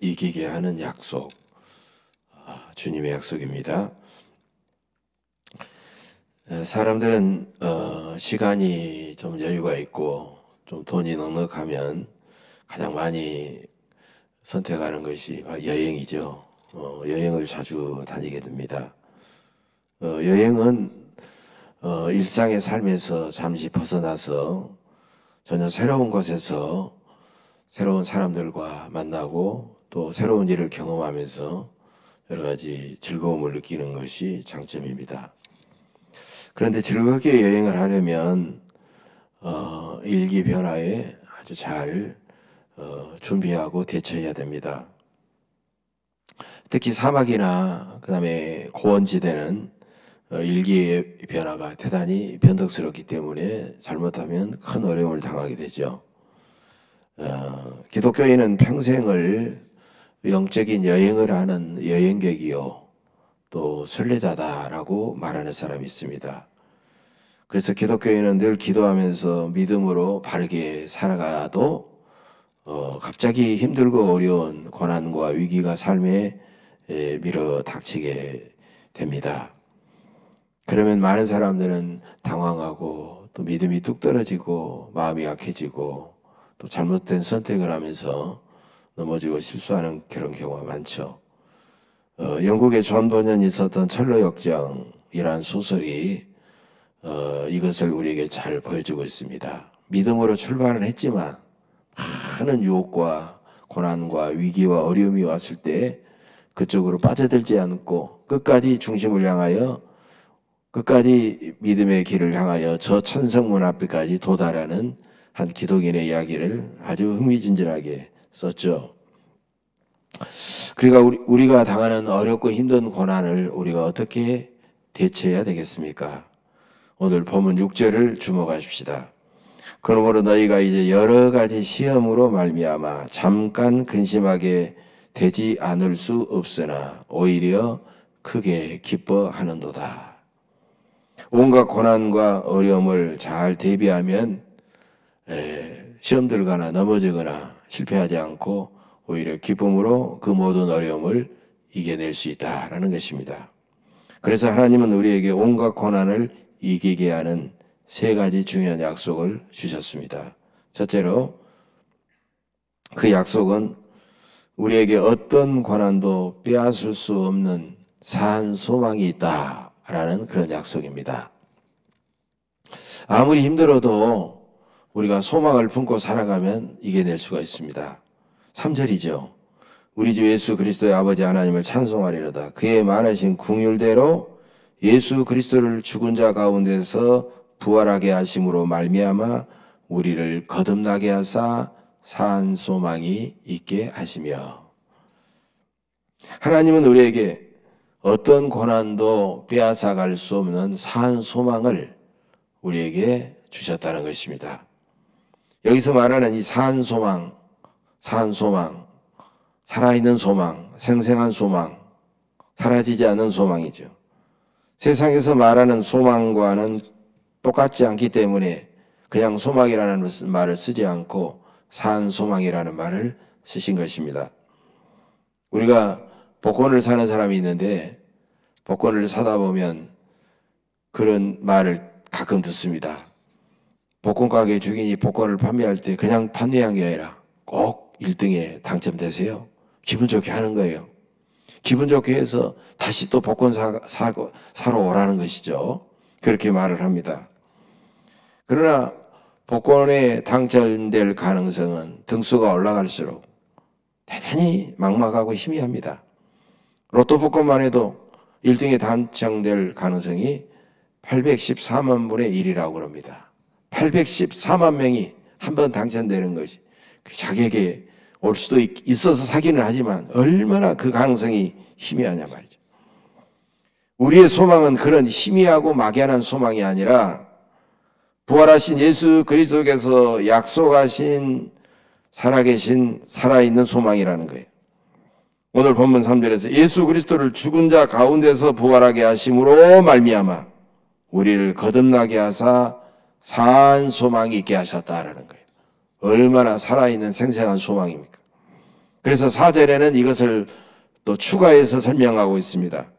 이기게 하는 약속, 주님의 약속입니다. 사람들은 시간이 좀 여유가 있고 좀 돈이 넉넉하면 가장 많이 선택하는 것이 여행이죠. 여행을 자주 다니게 됩니다. 여행은 일상의 삶에서 잠시 벗어나서 전혀 새로운 곳에서 새로운 사람들과 만나고 또 새로운 일을 경험하면서 여러 가지 즐거움을 느끼는 것이 장점입니다. 그런데 즐겁게 여행을 하려면 일기 변화에 아주 잘 준비하고 대처해야 됩니다. 특히 사막이나 그다음에 고원지대는 일기의 변화가 대단히 변덕스럽기 때문에 잘못하면 큰 어려움을 당하게 되죠. 기독교인은 평생을 영적인 여행을 하는 여행객이요 또 순례자다라고 말하는 사람이 있습니다. 그래서 기독교인은 늘 기도하면서 믿음으로 바르게 살아가도 갑자기 힘들고 어려운 고난과 위기가 삶에 밀어 닥치게 됩니다. 그러면 많은 사람들은 당황하고 또 믿음이 뚝 떨어지고 마음이 약해지고 또 잘못된 선택을 하면서 넘어지고 실수하는 그런 경우가 많죠. 영국의 존 버년이 썼던 철로역정이란 소설이 이것을 우리에게 잘 보여주고 있습니다. 믿음으로 출발을 했지만 많은 유혹과 고난과 위기와 어려움이 왔을 때 그쪽으로 빠져들지 않고 끝까지 중심을 향하여 끝까지 믿음의 길을 향하여 저 천성문 앞에까지 도달하는 한 기독인의 이야기를 아주 흥미진진하게 썼죠. 그러니까 우리가 당하는 어렵고 힘든 고난을 우리가 어떻게 대처해야 되겠습니까? 오늘 본문 6절을 주목하십시다. 그러므로 너희가 이제 여러 가지 시험으로 말미암아 잠깐 근심하게 되지 않을 수 없으나 오히려 크게 기뻐하는도다. 온갖 고난과 어려움을 잘 대비하면 시험 들거나 넘어지거나 실패하지 않고 오히려 기쁨으로 그 모든 어려움을 이겨낼 수 있다라는 것입니다. 그래서 하나님은 우리에게 온갖 고난을 이기게 하는 세 가지 중요한 약속을 주셨습니다. 첫째로 그 약속은 우리에게 어떤 고난도 빼앗을 수 없는 산 소망이 있다라는 그런 약속입니다. 아무리 힘들어도 우리가 소망을 품고 살아가면 이겨낼 수가 있습니다. 3절이죠. 우리 주 예수 그리스도의 아버지 하나님을 찬송하리로다. 그의 많으신 긍휼대로 예수 그리스도를 죽은 자 가운데서 부활하게 하심으로 말미암아 우리를 거듭나게 하사 산 소망이 있게 하시며, 하나님은 우리에게 어떤 고난도 빼앗아갈 수 없는 산 소망을 우리에게 주셨다는 것입니다. 여기서 말하는 이 산 소망, 살아있는 소망, 생생한 소망, 사라지지 않는 소망이죠. 세상에서 말하는 소망과는 똑같지 않기 때문에 그냥 소망이라는 말을 쓰지 않고 산 소망이라는 말을 쓰신 것입니다. 우리가 복권을 사는 사람이 있는데 복권을 사다 보면 그런 말을 가끔 듣습니다. 복권 가게 주인이 복권을 판매할 때 그냥 판매한 게 아니라 꼭 1등에 당첨되세요. 기분 좋게 하는 거예요. 기분 좋게 해서 다시 또 복권 사러 오라는 것이죠. 그렇게 말을 합니다. 그러나 복권에 당첨될 가능성은 등수가 올라갈수록 대단히 막막하고 희미합니다. 로또 복권만 해도 1등에 당첨될 가능성이 814만 분의 1이라고 합니다. 814만 명이 한 번 당첨되는 것이 자기에게 올 수도 있어서 사기는 하지만 얼마나 그 가능성이 희미하냐 말이죠. 우리의 소망은 그런 희미하고 막연한 소망이 아니라 부활하신 예수 그리스도께서 약속하신 살아계신 살아있는 소망이라는 거예요. 오늘 본문 3절에서 예수 그리스도를 죽은 자 가운데서 부활하게 하심으로 말미암아 우리를 거듭나게 하사 산 소망이 있게 하셨다라는 거예요. 얼마나 살아있는 생생한 소망입니까? 그래서 4절에는 이것을 또 추가해서 설명하고 있습니다.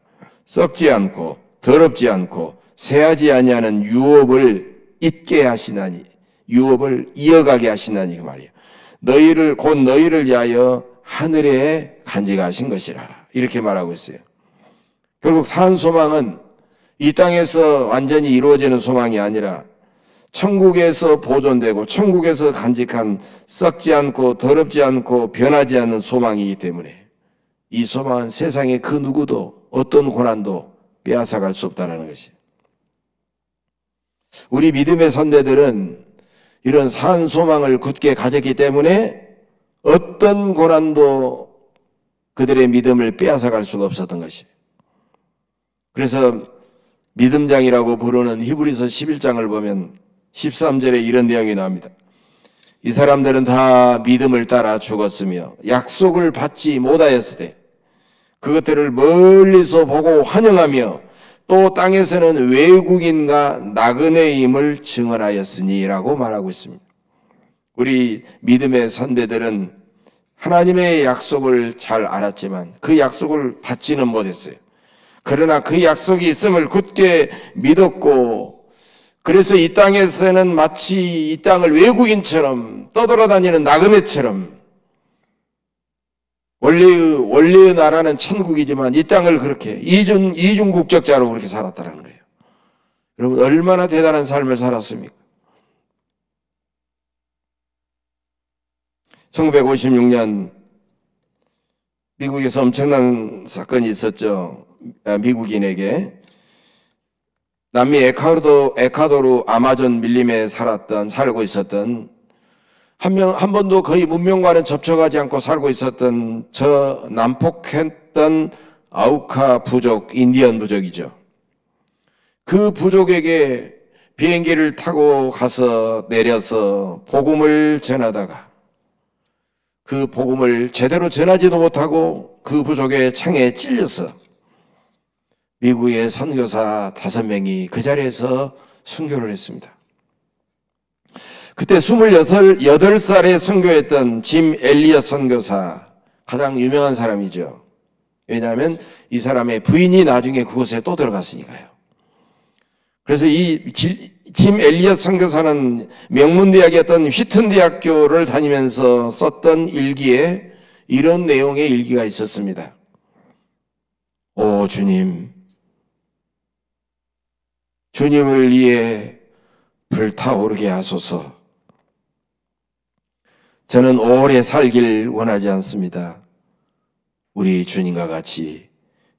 썩지 않고 더럽지 않고 새하지 아니하는 유업을 잊게 하시나니, 유업을 이어가게 하시나니 그 말이에요. 너희를 위하여 하늘에 간직하신 것이라, 이렇게 말하고 있어요. 결국 산 소망은 이 땅에서 완전히 이루어지는 소망이 아니라 천국에서 보존되고 천국에서 간직한 썩지 않고 더럽지 않고 변하지 않는 소망이기 때문에 이 소망은 세상의 그 누구도 어떤 고난도 빼앗아갈 수 없다는 것이에요. 우리 믿음의 선배들은 이런 산 소망을 굳게 가졌기 때문에 어떤 고난도 그들의 믿음을 빼앗아갈 수가 없었던 것이에요. 그래서 믿음장이라고 부르는 히브리서 11장을 보면 13절에 이런 내용이 나옵니다. 이 사람들은 다 믿음을 따라 죽었으며 약속을 받지 못하였으되 그것들을 멀리서 보고 환영하며 또 땅에서는 외국인과 나그네임을 증언하였으니라고 말하고 있습니다. 우리 믿음의 선배들은 하나님의 약속을 잘 알았지만 그 약속을 받지는 못했어요. 그러나 그 약속이 있음을 굳게 믿었고, 그래서 이 땅에서는 마치 이 땅을 외국인처럼 떠돌아다니는 나그네처럼, 원래의 나라는 천국이지만 이 땅을 그렇게 이중 국적자로 그렇게 살았다는 거예요. 여러분, 얼마나 대단한 삶을 살았습니까? 1956년 미국에서 엄청난 사건이 있었죠. 미국인에게 남미 에콰도르 아마존 밀림에 살고 있었던 한 번도 거의 문명과는 접촉하지 않고 살고 있었던 저 난폭했던 아우카 부족, 인디언 부족이죠. 그 부족에게 비행기를 타고 가서 내려서 복음을 전하다가 그 복음을 제대로 전하지도 못하고 그 부족의 창에 찔려서 미국의 선교사 5명이 그 자리에서 순교를 했습니다. 그때 28살에 순교했던 짐 엘리엇 선교사, 가장 유명한 사람이죠. 왜냐하면 이 사람의 부인이 나중에 그곳에 또 들어갔으니까요. 그래서 이 짐 엘리엇 선교사는 명문대학이었던 휘튼 대학교를 다니면서 썼던 일기에 이런 내용의 일기가 있었습니다. 오 주님, 주님을 위해 불타오르게 하소서. 저는 오래 살길 원하지 않습니다. 우리 주님과 같이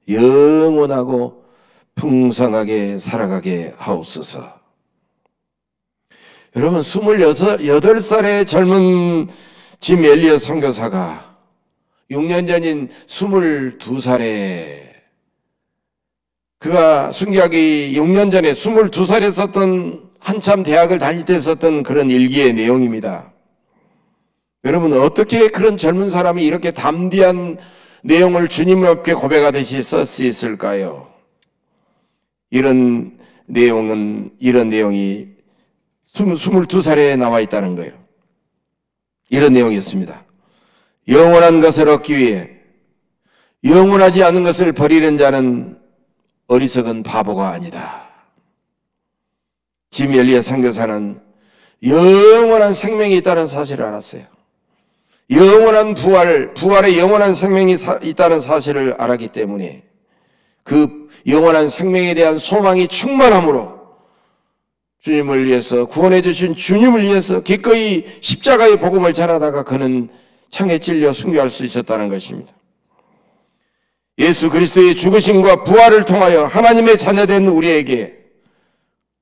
영원하고 풍성하게 살아가게 하옵소서. 여러분, 28살의 젊은 짐 엘리엇 선교사가 6년 전인 22살에 그가 순교하기 6년 전에 22살에 썼던, 한참 대학을 다닐 때 썼던 그런 일기의 내용입니다. 여러분, 어떻게 그런 젊은 사람이 이렇게 담대한 내용을 주님 앞에 고백하듯이 쓸 수 있을까요? 이런 내용이 22살에 나와 있다는 거예요. 이런 내용이었습니다. 영원한 것을 얻기 위해 영원하지 않은 것을 버리는 자는 어리석은 바보가 아니다. 짐 엘리엇 선교사는 영원한 생명이 있다는 사실을 알았어요. 영원한 부활의 영원한 생명이 있다는 사실을 알았기 때문에 그 영원한 생명에 대한 소망이 충만함으로 주님을 위해서, 구원해 주신 주님을 위해서 기꺼이 십자가의 복음을 전하다가 그는 창에 찔려 순교할 수 있었다는 것입니다. 예수 그리스도의 죽으심과 부활을 통하여 하나님의 자녀된 우리에게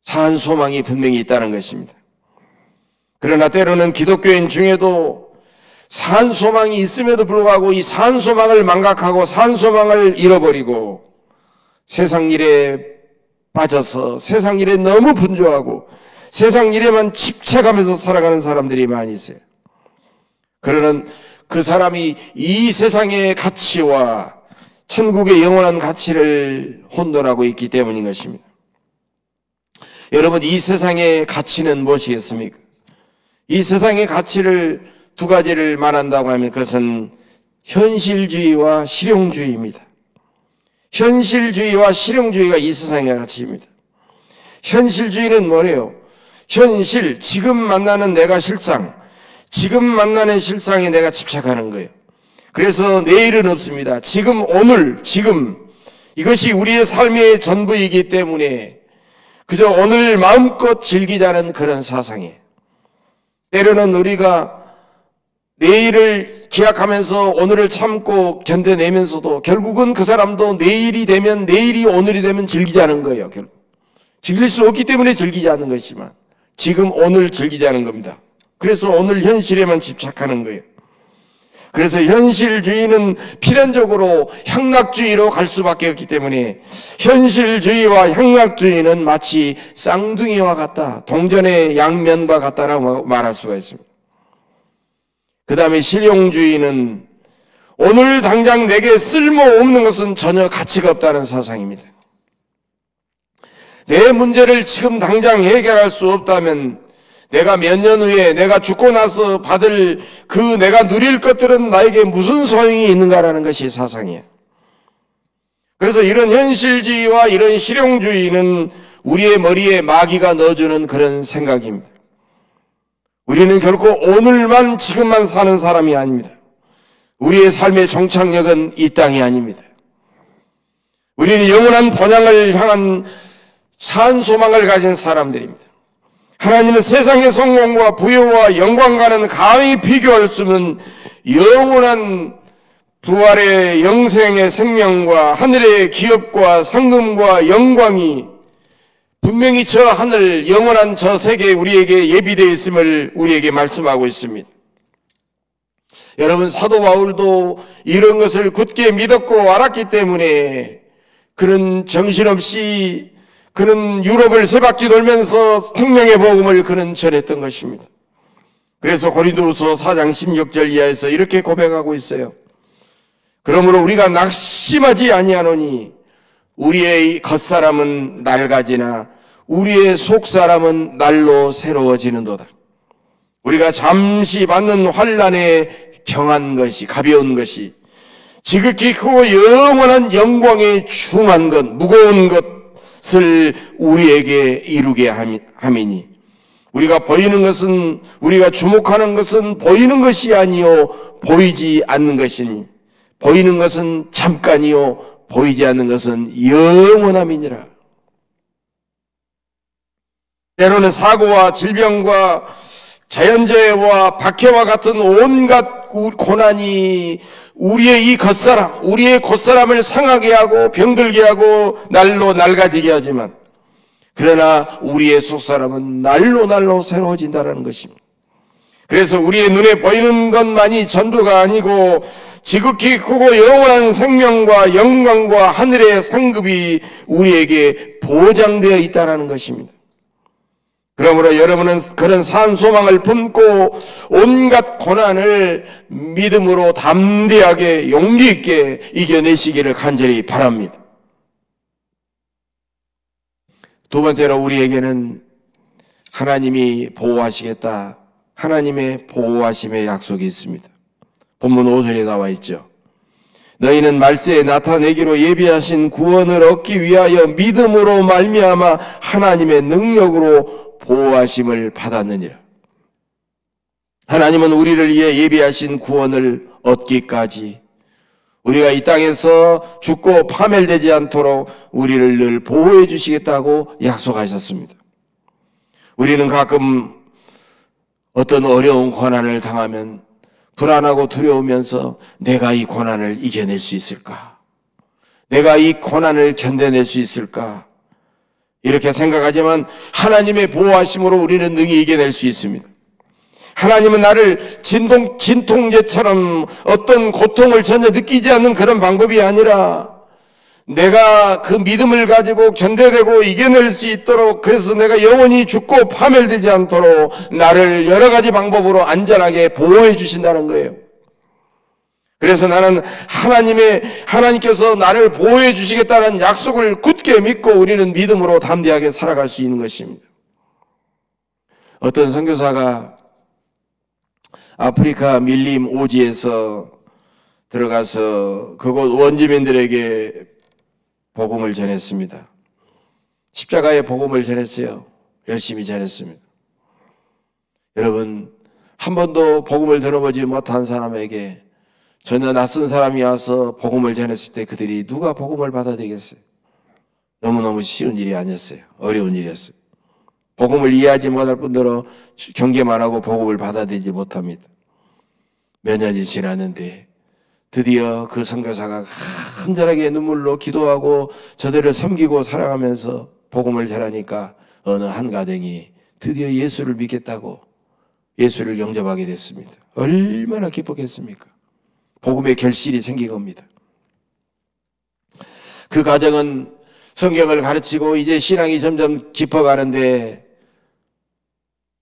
산 소망이 분명히 있다는 것입니다. 그러나 때로는 기독교인 중에도 산 소망이 있음에도 불구하고 이 산 소망을 망각하고 산 소망을 잃어버리고 세상 일에 빠져서 세상 일에 너무 분주하고 세상 일에만 집착하면서 살아가는 사람들이 많이 있어요. 그러는 그 사람이 이 세상의 가치와 천국의 영원한 가치를 혼돈하고 있기 때문인 것입니다. 여러분, 이 세상의 가치는 무엇이겠습니까? 이 세상의 가치를 두 가지를 말한다고 하면 그것은 현실주의와 실용주의입니다. 현실주의와 실용주의가 이 세상의 가치입니다. 현실주의는 뭐래요? 현실, 지금 만나는 내가 실상, 지금 만나는 실상에 내가 집착하는 거예요. 그래서 내일은 없습니다. 지금, 오늘, 지금 이것이 우리의 삶의 전부이기 때문에 그저 오늘 마음껏 즐기자는 그런 사상이에요. 때로는 우리가 내일을 기약하면서 오늘을 참고 견뎌내면서도 결국은 그 사람도 내일이 되면, 내일이 오늘이 되면 즐기자는 거예요. 결국 즐길 수 없기 때문에 즐기지 않는 것이지만 지금 오늘 즐기자는 겁니다. 그래서 오늘 현실에만 집착하는 거예요. 그래서 현실주의는 필연적으로 향락주의로 갈 수밖에 없기 때문에 현실주의와 향락주의는 마치 쌍둥이와 같다, 동전의 양면과 같다라고 말할 수가 있습니다. 그 다음에 실용주의는 오늘 당장 내게 쓸모없는 것은 전혀 가치가 없다는 사상입니다. 내 문제를 지금 당장 해결할 수 없다면 내가 몇 년 후에 내가 죽고 나서 받을 그 내가 누릴 것들은 나에게 무슨 소용이 있는가라는 것이 사상이에요. 그래서 이런 현실주의와 이런 실용주의는 우리의 머리에 마귀가 넣어주는 그런 생각입니다. 우리는 결코 오늘만 지금만 사는 사람이 아닙니다. 우리의 삶의 종착역은 이 땅이 아닙니다. 우리는 영원한 본향을 향한 산 소망을 가진 사람들입니다. 하나님은 세상의 성공과 부여와 영광과는 감히 비교할 수 없는 영원한 부활의 영생의 생명과 하늘의 기업과 상금과 영광이 분명히 저 하늘 영원한 저 세계에 우리에게 예비되어 있음을 우리에게 말씀하고 있습니다. 여러분, 사도 바울도 이런 것을 굳게 믿었고 알았기 때문에 그는 정신없이 그는 유럽을 세 바퀴 돌면서 생명의 복음을 그는 전했던 것입니다. 그래서 고린도후서 4장 16절 이하에서 이렇게 고백하고 있어요. 그러므로 우리가 낙심하지 아니하노니 우리의 겉사람은 낡아지나 우리의 속사람은 날로 새로워지는도다. 우리가 잠시 받는 환난에 경한 것이, 가벼운 것이 지극히 크고 영원한 영광에 중한 것, 무거운 것을 우리에게 이루게 함이니 우리가 보이는 것은, 우리가 주목하는 것은 보이는 것이 아니요 보이지 않는 것이니 보이는 것은 잠깐이요 보이지 않는 것은 영원함이니라. 때로는 사고와 질병과 자연재해와 박해와 같은 온갖 고난이 우리의 이 겉사람, 우리의 겉사람을 상하게 하고 병들게 하고 날로 낡아지게 하지만 그러나 우리의 속사람은 날로 새로워진다는 것입니다. 그래서 우리의 눈에 보이는 것만이 전부가 아니고 지극히 크고 영원한 생명과 영광과 하늘의 상급이 우리에게 보장되어 있다는 것입니다. 그러므로 여러분은 그런 산 소망을 품고 온갖 고난을 믿음으로 담대하게 용기 있게 이겨내시기를 간절히 바랍니다. 두 번째로 우리에게는 하나님이 보호하시겠다, 하나님의 보호하심의 약속이 있습니다. 본문 5절에 나와 있죠. 너희는 말세에 나타내기로 예비하신 구원을 얻기 위하여 믿음으로 말미암아 하나님의 능력으로 보호하심을 받았느니라. 하나님은 우리를 위해 예비하신 구원을 얻기까지 우리가 이 땅에서 죽고 파멸되지 않도록 우리를 늘 보호해 주시겠다고 약속하셨습니다. 우리는 가끔 어떤 어려운 고난을 당하면 불안하고 두려우면서 내가 이 고난을 이겨낼 수 있을까? 내가 이 고난을 견뎌낼 수 있을까? 이렇게 생각하지만 하나님의 보호하심으로 우리는 능히 이겨낼 수 있습니다. 하나님은 나를 진통제처럼 어떤 고통을 전혀 느끼지 않는 그런 방법이 아니라 내가 그 믿음을 가지고 견뎌내고 이겨낼 수 있도록, 그래서 내가 영원히 죽고 파멸되지 않도록 나를 여러 가지 방법으로 안전하게 보호해 주신다는 거예요. 그래서 나는 하나님께서 나를 보호해 주시겠다는 약속을 굳게 믿고 우리는 믿음으로 담대하게 살아갈 수 있는 것입니다. 어떤 선교사가 아프리카 밀림 오지에서 들어가서 그곳 원주민들에게 복음을 전했습니다. 십자가의 복음을 전했어요. 열심히 전했습니다. 여러분, 한 번도 복음을 들어보지 못한 사람에게 전혀 낯선 사람이 와서 복음을 전했을 때 그들이 누가 복음을 받아들이겠어요? 너무너무 쉬운 일이 아니었어요. 어려운 일이었어요. 복음을 이해하지 못할 뿐더러 경계만 하고 복음을 받아들이지 못합니다. 몇 년이 지났는데 드디어 그 선교사가 간절하게 눈물로 기도하고 저들을 섬기고 사랑하면서 복음을 전하니까 어느 한 가정이 드디어 예수를 믿겠다고 예수를 영접하게 됐습니다. 얼마나 기뻤겠습니까? 복음의 결실이 생긴 겁니다. 그 가정은 성경을 가르치고 이제 신앙이 점점 깊어가는데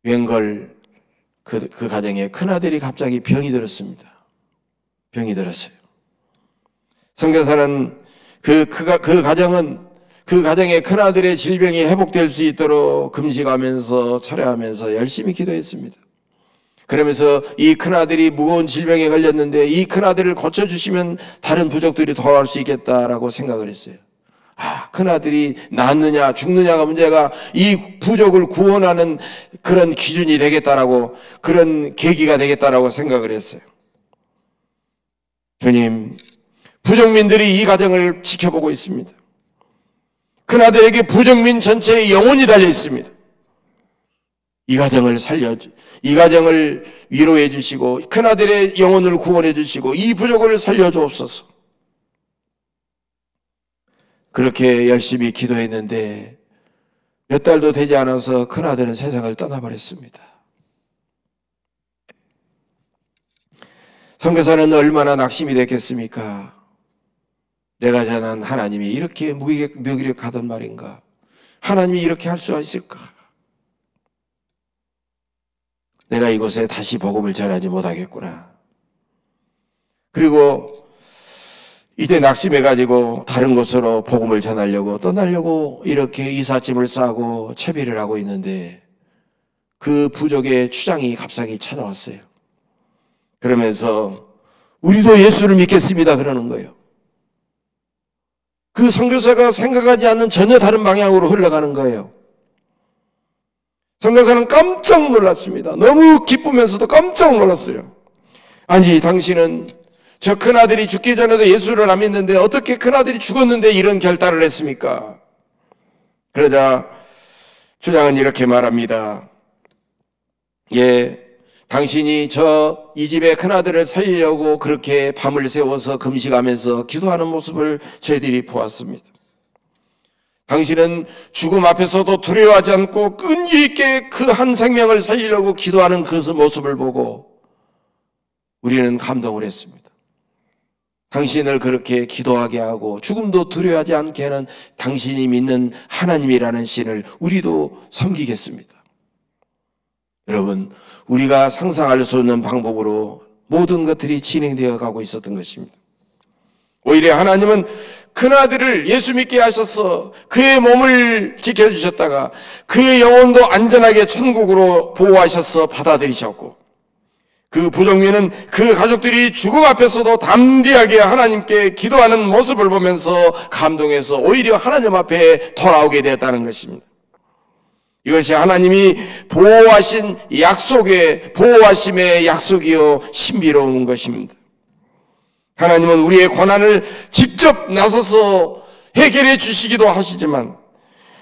웬걸 그 가정에 큰아들이 갑자기 병이 들었습니다. 병이 들었어요. 선교사는 그 가정의 큰아들의 질병이 회복될 수 있도록 금식하면서 철회하면서 열심히 기도했습니다. 그러면서 이 큰아들이 무거운 질병에 걸렸는데 이 큰아들을 고쳐주시면 다른 부족들이 돌아올 수 있겠다라고 생각을 했어요. 큰아들이 낫느냐 죽느냐가 문제가 이 부족을 구원하는 그런 기준이 되겠다라고, 그런 계기가 되겠다라고 생각을 했어요. 주님, 부족민들이 이 가정을 지켜보고 있습니다. 큰아들에게 부족민 전체의 영혼이 달려 있습니다. 이 가정을 이 가정을 위로해 주시고 큰아들의 영혼을 구원해 주시고 이 부족을 살려주옵소서. 그렇게 열심히 기도했는데 몇 달도 되지 않아서 큰아들은 세상을 떠나버렸습니다. 선교사는 얼마나 낙심이 됐겠습니까? 내가 전한 하나님이 이렇게 무기력하단 말인가? 하나님이 이렇게 할 수 있을까? 내가 이곳에 다시 복음을 전하지 못하겠구나. 그리고 이제 낙심해가지고 다른 곳으로 복음을 전하려고 떠나려고 이렇게 이삿짐을 싸고 채비를 하고 있는데 그 부족의 추장이 갑자기 찾아왔어요. 그러면서 우리도 예수를 믿겠습니다 그러는 거예요. 그 선교사가 생각하지 않는 전혀 다른 방향으로 흘러가는 거예요. 선교사는 깜짝 놀랐습니다. 너무 기쁘면서도 깜짝 놀랐어요. 아니, 당신은 저 큰아들이 죽기 전에도 예수를 안 믿는데 어떻게 큰아들이 죽었는데 이런 결단을 했습니까? 그러자 주장은 이렇게 말합니다. 예, 당신이 이 집의 큰아들을 살리려고 그렇게 밤을 새워서 금식하면서 기도하는 모습을 저희들이 보았습니다. 당신은 죽음 앞에서도 두려워하지 않고 끈기 있게 그 한 생명을 살리려고 기도하는 그 모습을 보고 우리는 감동을 했습니다. 당신을 그렇게 기도하게 하고 죽음도 두려워하지 않게 하는 당신이 믿는 하나님이라는 신을 우리도 섬기겠습니다. 여러분, 우리가 상상할 수 없는 방법으로 모든 것들이 진행되어 가고 있었던 것입니다. 오히려 하나님은 큰아들을 예수 믿게 하셔서 그의 몸을 지켜주셨다가 그의 영혼도 안전하게 천국으로 보호하셔서 받아들이셨고, 그 부족민은 그 가족들이 죽음 앞에서도 담대하게 하나님께 기도하는 모습을 보면서 감동해서 오히려 하나님 앞에 돌아오게 되었다는 것입니다. 이것이 하나님이 보호하신 보호하심의 약속이요 신비로운 것입니다. 하나님은 우리의 고난을 직접 나서서 해결해 주시기도 하시지만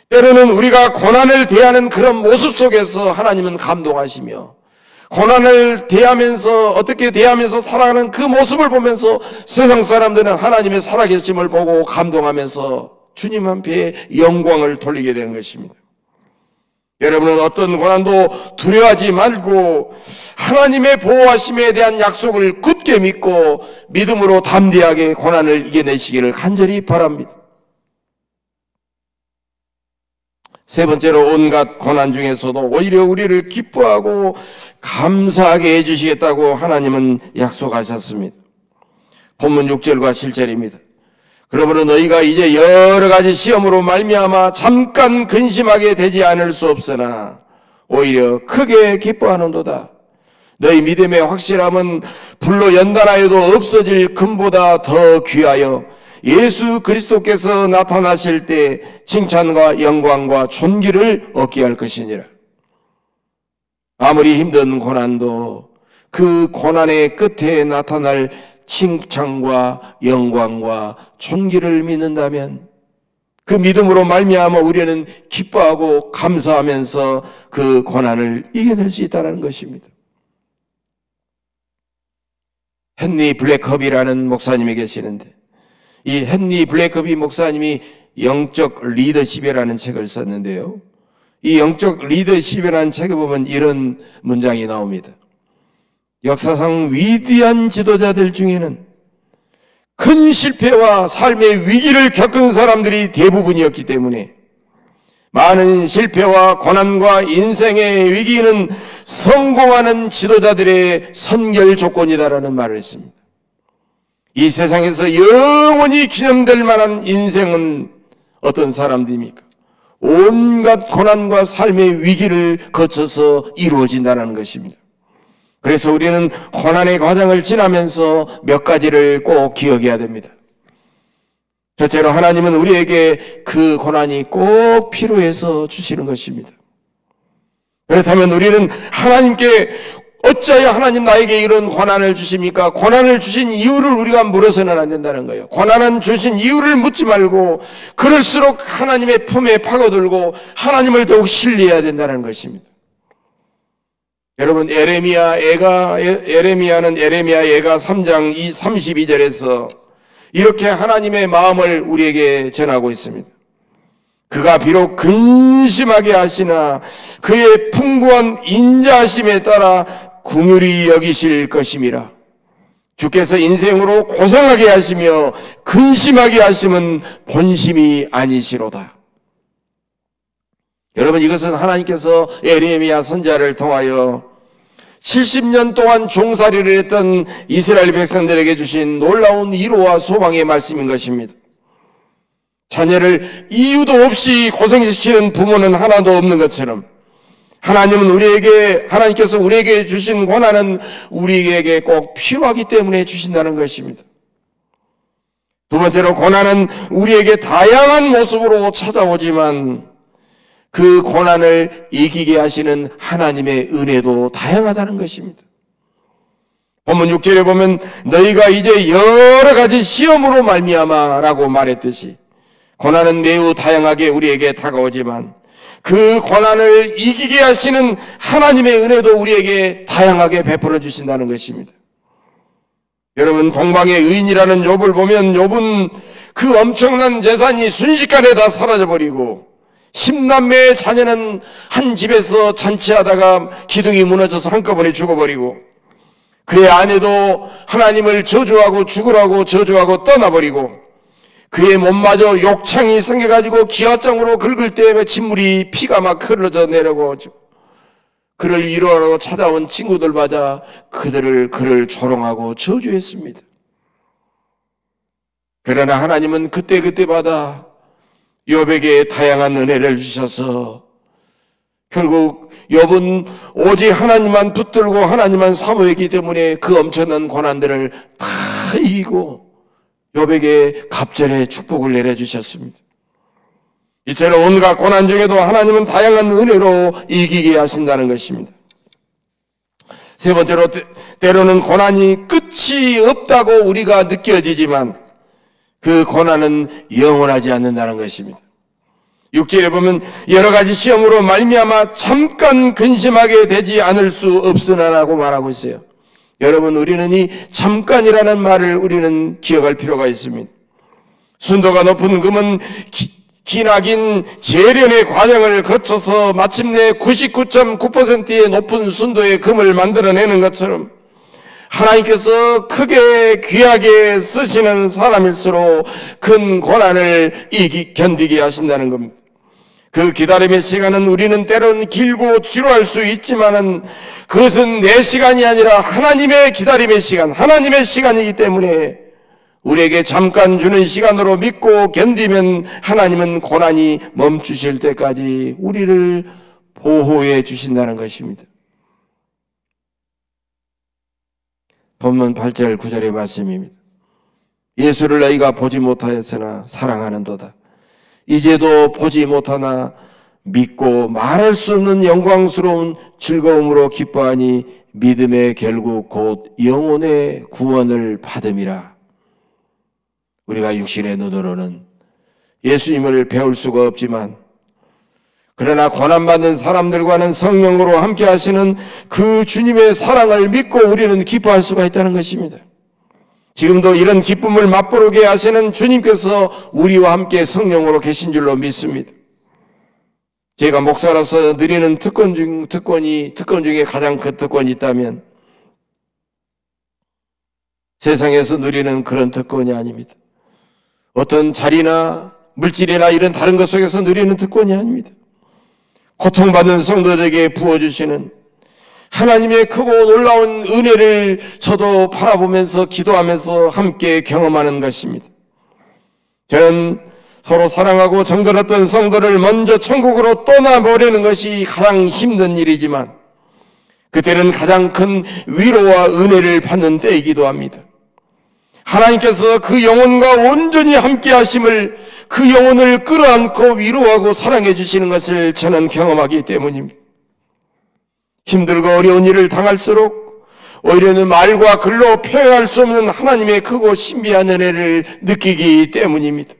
때로는 우리가 고난을 대하는 그런 모습 속에서 하나님은 감동하시며 고난을 어떻게 대하면서 살아가는 그 모습을 보면서 세상 사람들은 하나님의 살아계심을 보고 감동하면서 주님 앞에 영광을 돌리게 되는 것입니다. 여러분은 어떤 고난도 두려워하지 말고 하나님의 보호하심에 대한 약속을 굳게 믿고 믿음으로 담대하게 고난을 이겨내시기를 간절히 바랍니다. 세 번째로, 온갖 고난 중에서도 오히려 우리를 기뻐하고 감사하게 해주시겠다고 하나님은 약속하셨습니다. 본문 6절과 7절입니다. 그러므로 너희가 이제 여러 가지 시험으로 말미암아 잠깐 근심하게 되지 않을 수 없으나 오히려 크게 기뻐하는도다. 너희 믿음의 확실함은 불로 연단하여도 없어질 금보다 더 귀하여 예수 그리스도께서 나타나실 때 칭찬과 영광과 존귀를 얻게 할 것이니라. 아무리 힘든 고난도 그 고난의 끝에 나타날 칭찬과 영광과 존귀를 믿는다면 그 믿음으로 말미암아 우리는 기뻐하고 감사하면서 그 고난을 이겨낼 수 있다는 것입니다. 헨리 블랙컵이라는 목사님이 계시는데, 이 헨리 블랙컵이 목사님이 영적 리더십이라는 책을 썼는데요, 이 영적 리더십이라는 책에 보면 이런 문장이 나옵니다. 역사상 위대한 지도자들 중에는 큰 실패와 삶의 위기를 겪은 사람들이 대부분이었기 때문에 많은 실패와 고난과 인생의 위기는 성공하는 지도자들의 선결 조건이다라는 말을 했습니다. 이 세상에서 영원히 기념될 만한 인생은 어떤 사람들입니까? 온갖 고난과 삶의 위기를 거쳐서 이루어진다는 것입니다. 그래서 우리는 고난의 과정을 지나면서 몇 가지를 꼭 기억해야 됩니다. 첫째로 하나님은 우리에게 그 고난이 꼭 필요해서 주시는 것입니다. 그렇다면 우리는 하나님께 어찌하여 하나님 나에게 이런 고난을 주십니까? 고난을 주신 이유를 우리가 물어서는 안 된다는 거예요. 고난은 주신 이유를 묻지 말고 그럴수록 하나님의 품에 파고들고 하나님을 더욱 신뢰해야 된다는 것입니다. 여러분, 에레미야는 에레미야 예가 3장 32절에서 이렇게 하나님의 마음을 우리에게 전하고 있습니다. 그가 비록 근심하게 하시나 그의 풍부한 인자하심에 따라 긍휼히 여기실 것임이라. 주께서 인생으로 고생하게 하시며 근심하게 하심은 본심이 아니시로다. 여러분, 이것은 하나님께서 에레미야 선지자를 통하여 70년 동안 종살이를 했던 이스라엘 백성들에게 주신 놀라운 위로와 소망의 말씀인 것입니다. 자녀를 이유도 없이 고생시키는 부모는 하나도 없는 것처럼 하나님께서 우리에게 주신 고난은 우리에게 꼭 필요하기 때문에 주신다는 것입니다. 두 번째로, 고난은 우리에게 다양한 모습으로 찾아오지만 그 고난을 이기게 하시는 하나님의 은혜도 다양하다는 것입니다. 본문 6절에 보면 너희가 이제 여러 가지 시험으로 말미암아라고 말했듯이 고난은 매우 다양하게 우리에게 다가오지만 그 고난을 이기게 하시는 하나님의 은혜도 우리에게 다양하게 베풀어 주신다는 것입니다. 여러분, 동방의 의인이라는 욥을 보면 욥은 그 엄청난 재산이 순식간에 다 사라져버리고 10남매의 자녀는 한 집에서 잔치하다가 기둥이 무너져서 한꺼번에 죽어버리고 그의 아내도 하나님을 저주하고 죽으라고 저주하고 떠나버리고 그의 몸마저 욕창이 생겨가지고 기와장으로 긁을 때 진물이 피가 막 흘러져 내려고 그를 위로하러 찾아온 친구들마다 그를 조롱하고 저주했습니다. 그러나 하나님은 그때마다 욥에게 다양한 은혜를 주셔서 결국 욥은 오직 하나님만 붙들고 하나님만 사모했기 때문에 그 엄청난 고난들을 다 이기고 욥에게 갑절의 축복을 내려주셨습니다. 이처럼 온갖 고난 중에도 하나님은 다양한 은혜로 이기게 하신다는 것입니다. 세 번째로, 때로는 고난이 끝이 없다고 우리가 느껴지지만 그 고난은 영원하지 않는다는 것입니다. 6절에 보면 여러 가지 시험으로 말미암아 잠깐 근심하게 되지 않을 수 없으나라고 말하고 있어요. 여러분, 우리는 이 잠깐이라는 말을 우리는 기억할 필요가 있습니다. 순도가 높은 금은 기나긴 재련의 과정을 거쳐서 마침내 99.9%의 높은 순도의 금을 만들어내는 것처럼 하나님께서 크게 귀하게 쓰시는 사람일수록 큰 고난을 견디게 하신다는 겁니다. 그 기다림의 시간은 우리는 때로는 길고 지루할 수 있지만은 그것은 내 시간이 아니라 하나님의 기다림의 시간, 하나님의 시간이기 때문에 우리에게 잠깐 주는 시간으로 믿고 견디면 하나님은 고난이 멈추실 때까지 우리를 보호해 주신다는 것입니다. 본문 8절 9절의 말씀입니다. 예수를 너희가 보지 못하였으나 사랑하는도다. 이제도 보지 못하나 믿고 말할 수 없는 영광스러운 즐거움으로 기뻐하니 믿음의 결국 곧 영혼의 구원을 받음이라. 우리가 육신의 눈으로는 예수님을 배울 수가 없지만, 그러나 고난받는 사람들과는 성령으로 함께 하시는 그 주님의 사랑을 믿고 우리는 기뻐할 수가 있다는 것입니다. 지금도 이런 기쁨을 맛보게 하시는 주님께서 우리와 함께 성령으로 계신 줄로 믿습니다. 제가 목사로서 누리는 특권 중에 가장 큰 특권이 있다면 세상에서 누리는 그런 특권이 아닙니다. 어떤 자리나 물질이나 이런 다른 것 속에서 누리는 특권이 아닙니다. 고통받는 성도들에게 부어주시는 하나님의 크고 놀라운 은혜를 저도 바라보면서 기도하면서 함께 경험하는 것입니다. 저는 서로 사랑하고 정들었던 성도를 먼저 천국으로 떠나보려는 것이 가장 힘든 일이지만 그때는 가장 큰 위로와 은혜를 받는 때이기도 합니다. 하나님께서 그 영혼과 온전히 함께 하심을, 그 영혼을 끌어안고 위로하고 사랑해 주시는 것을 저는 경험하기 때문입니다. 힘들고 어려운 일을 당할수록 오히려는 말과 글로 표현할 수 없는 하나님의 크고 신비한 은혜를 느끼기 때문입니다.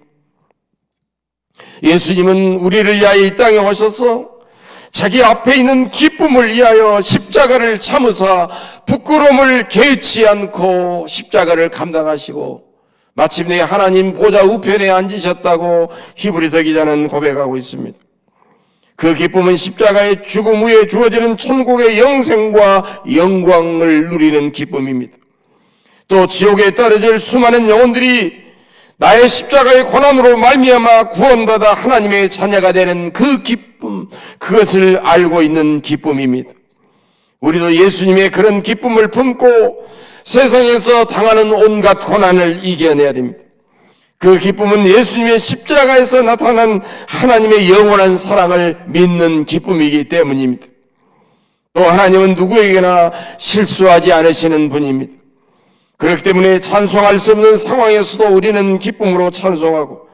예수님은 우리를 위하여 이 땅에 오셔서 자기 앞에 있는 기쁨을 위하여 십자가를 참으사 부끄러움을 개의치 않고 십자가를 감당하시고 마침내 하나님 보좌 우편에 앉으셨다고 히브리서 기자는 고백하고 있습니다. 그 기쁨은 십자가의 죽음 후에 주어지는 천국의 영생과 영광을 누리는 기쁨입니다. 또 지옥에 떨어질 수많은 영혼들이 나의 십자가의 고난으로 말미암아 구원받아 하나님의 자녀가 되는 그 기쁨, 그것을 알고 있는 기쁨입니다. 우리도 예수님의 그런 기쁨을 품고 세상에서 당하는 온갖 고난을 이겨내야 됩니다. 그 기쁨은 예수님의 십자가에서 나타난 하나님의 영원한 사랑을 믿는 기쁨이기 때문입니다. 또 하나님은 누구에게나 실수하지 않으시는 분입니다. 그렇기 때문에 찬송할 수 없는 상황에서도 우리는 기쁨으로 찬송하고,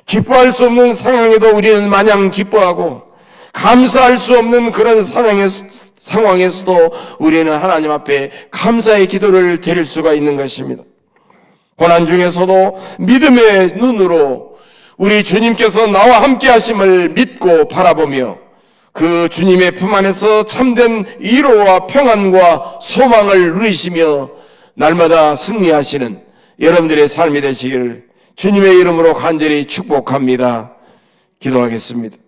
기뻐할 수 없는 상황에도 우리는 마냥 기뻐하고, 감사할 수 없는 그런 상황에서도 우리는 하나님 앞에 감사의 기도를 드릴 수가 있는 것입니다. 고난 중에서도 믿음의 눈으로 우리 주님께서 나와 함께 하심을 믿고 바라보며 그 주님의 품 안에서 참된 위로와 평안과 소망을 누리시며 날마다 승리하시는 여러분들의 삶이 되시기를 주님의 이름으로 간절히 축복합니다. 기도하겠습니다.